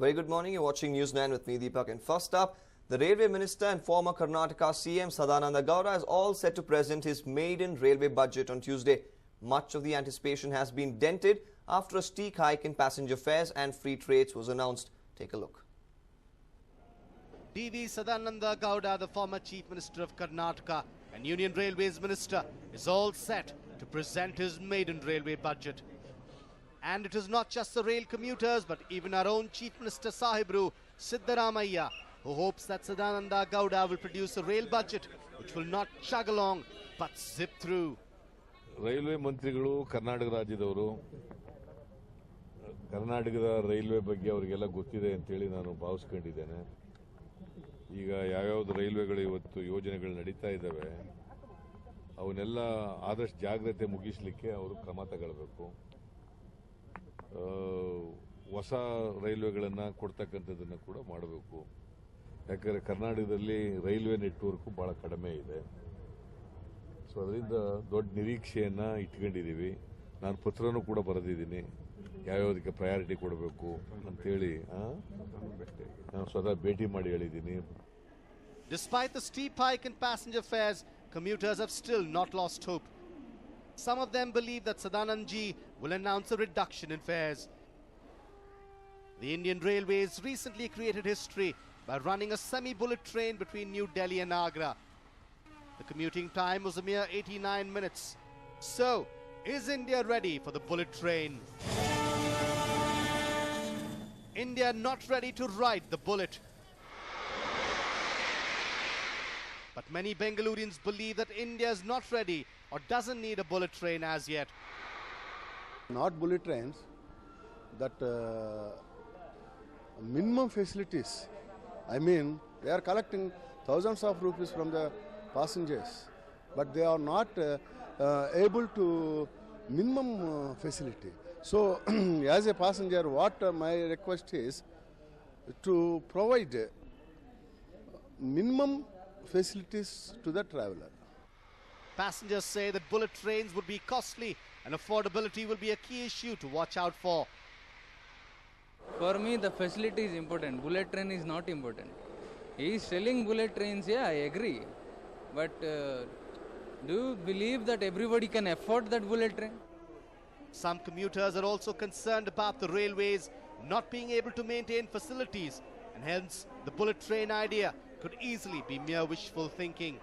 very good morning. You're watching News9 with me, Deepak. And first up, the Railway Minister and former Karnataka CM Sadananda Gowda is all set to present his maiden railway budget on Tuesday. Much of the anticipation has been dented after a steep hike in passenger fares and freight rates was announced. Take a look. DV Sadananda Gowda, the former Chief Minister of Karnataka and Union Railways Minister, is all set to present his maiden railway budget. And it is not just the rail commuters, but even our own Chief Minister Sahibru, Siddaramaiah, who hopes that Sadananda Gowda will produce a rail budget which will not chug along, but zip through. Railway ಮಂತ್ರಿಗಳು ಕರ್ನಾಟಕ ರಾಜ್ಯದವರು ಕರ್ನಾಟಕದ railway ಬಗ್ಗೆ ಅವರಿಗೆಲ್ಲ ಗೊತ್ತಿದೆ ಅಂತೇಳಿ ನಾನು ಭಾವಿಸ್ಕೊಂಡಿದ್ದೇನೆ. ಈಗ ಯಾವ್ಯಾವುದು ರೈಲ್ವೆಗಳು ಇವತ್ತು ಯೋಜನೆಗಳು ನಡೀತಾ ಇದ್ದಾವೆ ಅವನ್ನೆಲ್ಲ ಆದಷ್ಟು ಜಾಗ್ರತೆ ಮುಗಿಸಲಿಕ್ಕೆ ಅವರು ಕ್ರಮ ತಗೊಳ್ಬೇಕು. ಹೊಸ ರೈಲ್ವೆಗಳನ್ನು ಕೊಡ್ತಕ್ಕಂಥದ್ದನ್ನು ಕೂಡ ಮಾಡಬೇಕು. ಯಾಕಂದರೆ ಕರ್ನಾಟಕದಲ್ಲಿ ರೈಲ್ವೆ ನೆಟ್ವರ್ಕ್ ಬಹಳ ಕಡಿಮೆ ಇದೆ. ಸೊ ಅದರಿಂದ ದೊಡ್ಡ ನಿರೀಕ್ಷೆಯನ್ನು ಇಟ್ಕೊಂಡಿದ್ದೀವಿ. ನಾನು ಪತ್ರನೂ ಕೂಡ ಬರೆದಿದ್ದೀನಿ ಯಾವ್ಯಾವುದಕ್ಕೆ ಪ್ರಯಾರಿಟಿ ಕೊಡಬೇಕು ಅಂತೇಳಿ ನಾನು ಸ್ವತಃ ಭೇಟಿ ಮಾಡಿ ಹೇಳಿದ್ದೀನಿ. Despite the steep hike in passenger fares, commuters have still not lost hope. Some of them believe that Sadanandji will announce a reduction in fares. The Indian Railways recently created history by running a semi-bullet train between New Delhi and Agra. The commuting time was a mere 89 minutes. So, is India ready for the bullet train? India not ready to ride the bullet. But many Bengalurians believe that India is not ready or doesn't need a bullet train as yet. Not bullet trains, that minimum facilities. I mean, they are collecting thousands of rupees from the passengers, but they are not able to minimum facility. So, as a passenger, what my request is to provide minimum facilities to the traveler. Passengers say that bullet trains would be costly and affordability will be a key issue to watch out for. For me, the facility is important. Bullet train is not important. He is selling bullet trains, yeah, I agree. But do you believe that everybody can afford that bullet train? Some commuters are also concerned about the railways not being able to maintain facilities, and hence the bullet train idea could easily be mere wishful thinking.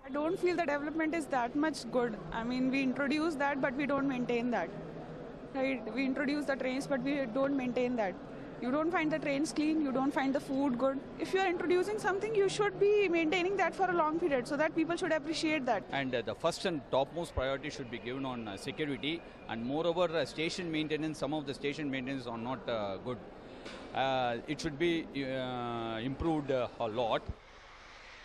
I don't feel the development is that much good. I mean, we introduce that, but we don't maintain that. Right? We introduce the trains, but we don't maintain that. You don't find the trains clean, you don't find the food good. If you are introducing something, you should be maintaining that for a long period so that people should appreciate that. And the first and topmost priority should be given on security, and moreover station maintenance. Some of the station maintenance are not good. It should be improved a lot.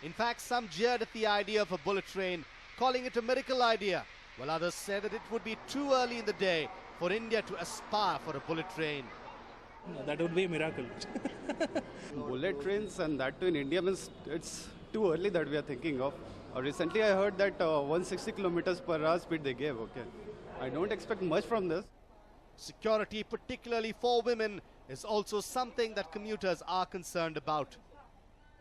In fact, some jeered at the idea of a bullet train, calling it a miracle idea, while others said that it would be too early in the day for India to aspire for a bullet train. That would be a miracle. Bullet trains, and that too in India, means it's too early that we are thinking of. Recently I heard that 160 kilometers per hour speed they gave. Okay, I don't expect much from this. Security, particularly for women, is also something that commuters are concerned about.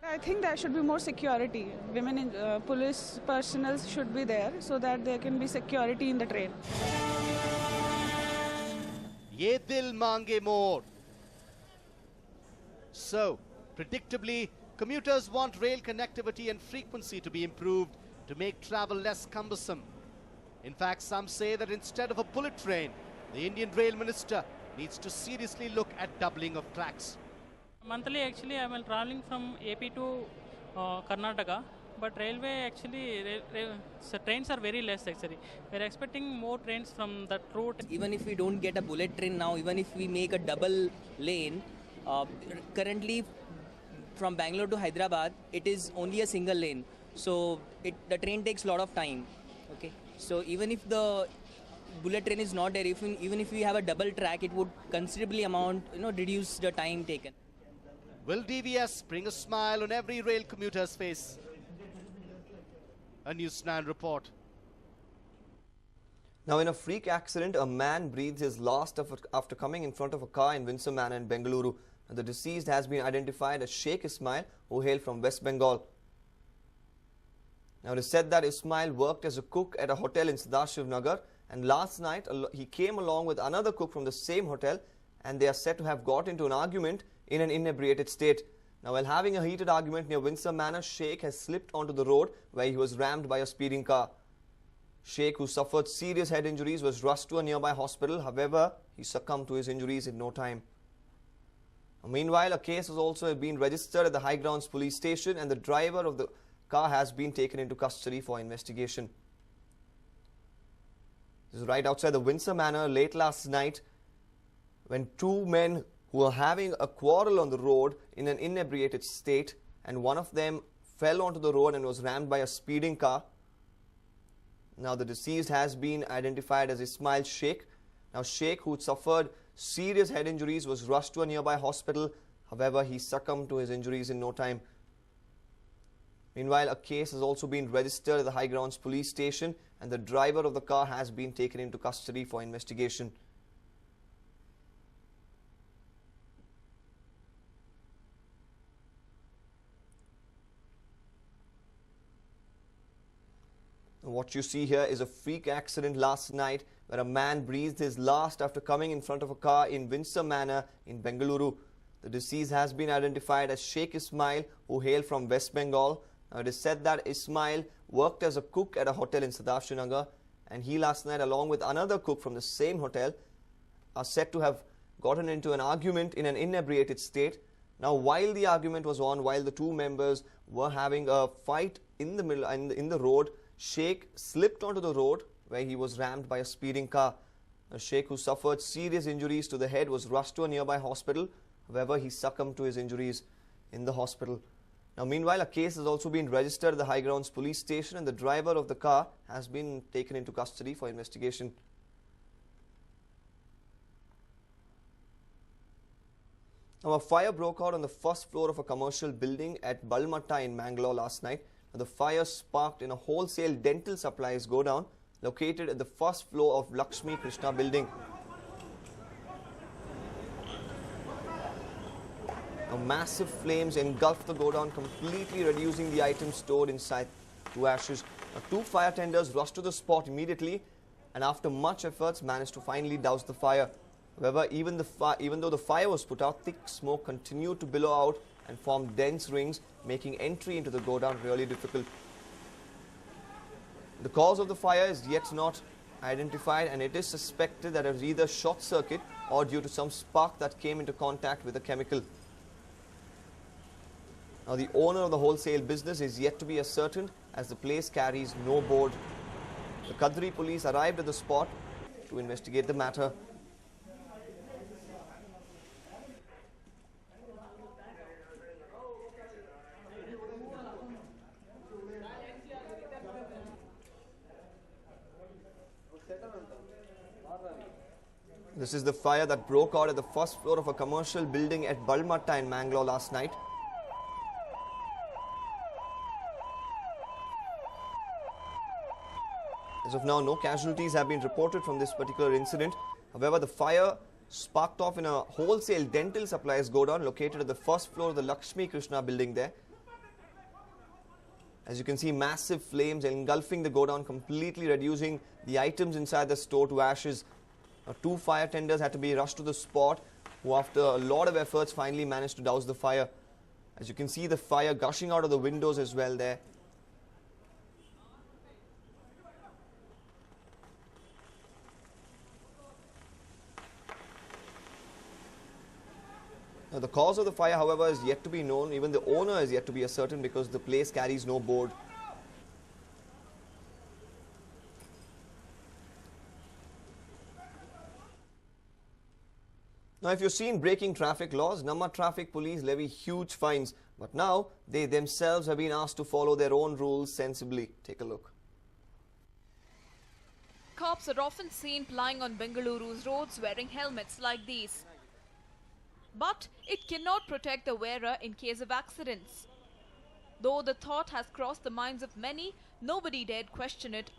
I think there should be more security. Women in police personnel should be there so that there can be security in the train. Ye dil mange more. So, predictably, commuters want rail connectivity and frequency to be improved to make travel less cumbersome. In fact, some say that instead of a bullet train, the Indian Rail Minister needs to seriously look at doubling of tracks. Monthly, actually, I am traveling from AP to Karnataka, but railway actually, trains are very less actually. We are expecting more trains from that route. Even if we don't get a bullet train now, even if we make a double lane, currently from Bangalore to Hyderabad, it is only a single lane. So the train takes a lot of time. Okay, so even if the bullet train is not there, even if we have a double track, it would considerably reduce the time taken. Will DVS bring a smile on every rail commuter's face? A News9 report. Now, in a freak accident, a man breathed his last after coming in front of a car in Windsor Manor in Bengaluru. The deceased has been identified as Sheikh Ismail, who hailed from West Bengal. Now, it is said that Ismail worked as a cook at a hotel in Sadashiv Nagar, and last night he came along with another cook from the same hotel, and they are said to have got into an argument in an inebriated state. Now, while having a heated argument near Windsor Manor, Sheikh has slipped onto the road where he was rammed by a speeding car. Sheikh, who suffered serious head injuries, was rushed to a nearby hospital. However, he succumbed to his injuries in no time. Meanwhile, a case has also been registered at the High Grounds police station, and the driver of the car has been taken into custody for investigation. This is right outside the Windsor Manor late last night, when two men who were having a quarrel on the road in an inebriated state, and one of them fell onto the road and was rammed by a speeding car. Now, the deceased has been identified as Ismail Sheikh. Now, Sheikh, who suffered serious head injuries, was rushed to a nearby hospital. However, he succumbed to his injuries in no time. Meanwhile, a case has also been registered at the High Grounds police station, and the driver of the car has been taken into custody for investigation. What you see here is a freak accident last night where a man breathed his last after coming in front of a car in Windsor Manor in Bengaluru. The deceased has been identified as Sheikh Ismail, who hailed from West Bengal. Now, it is said that Ismail worked as a cook at a hotel in Sadashiv, and he last night, along with another cook from the same hotel, are said to have gotten into an argument in an inebriated state. Now, while the argument was on, while the two members were having a fight in the middle in the road, Sheikh slipped onto the road where he was rammed by a speeding car. A Sheikh, who suffered serious injuries to the head, was rushed to a nearby hospital. However, he succumbed to his injuries in the hospital. Now, meanwhile, a case has also been registered at the High Grounds police station, and the driver of the car has been taken into custody for investigation. Now, a fire broke out on the first floor of a commercial building at Balmatta in Mangalore last night. The fire sparked in a wholesale dental supplies godown located at the first floor of Lakshmi Krishna building. Now, massive flames engulfed the godown, completely reducing the items stored inside to ashes. Now, two fire tenders rushed to the spot immediately, and after much efforts managed to finally douse the fire. However, even though the fire was put out, thick smoke continued to billow out and form dense rings, making entry into the godown really difficult. The cause of the fire is yet not identified, and it is suspected that it was either short circuit or due to some spark that came into contact with a chemical. Now, the owner of the wholesale business is yet to be ascertained, as the place carries no board. The Kadri police arrived at the spot to investigate the matter. This is the fire that broke out at the first floor of a commercial building at Balmatta in Mangalore last night. As of now, no casualties have been reported from this particular incident. However, the fire sparked off in a wholesale dental supplies godown located at the first floor of the Lakshmi Krishna building there. As you can see, massive flames engulfing the godown, completely reducing the items inside the store to ashes. Now, two fire tenders had to be rushed to the spot, who after a lot of efforts finally managed to douse the fire. As you can see, the fire gushing out of the windows as well there. Now, the cause of the fire, however, is yet to be known. Even the owner is yet to be ascertained because the place carries no board. Now, if you've seen breaking traffic laws, Namma traffic police levy huge fines. But now, they themselves have been asked to follow their own rules sensibly. Take a look. Cops are often seen plying on Bengaluru's roads wearing helmets like these. But it cannot protect the wearer in case of accidents. Though the thought has crossed the minds of many, nobody dared question it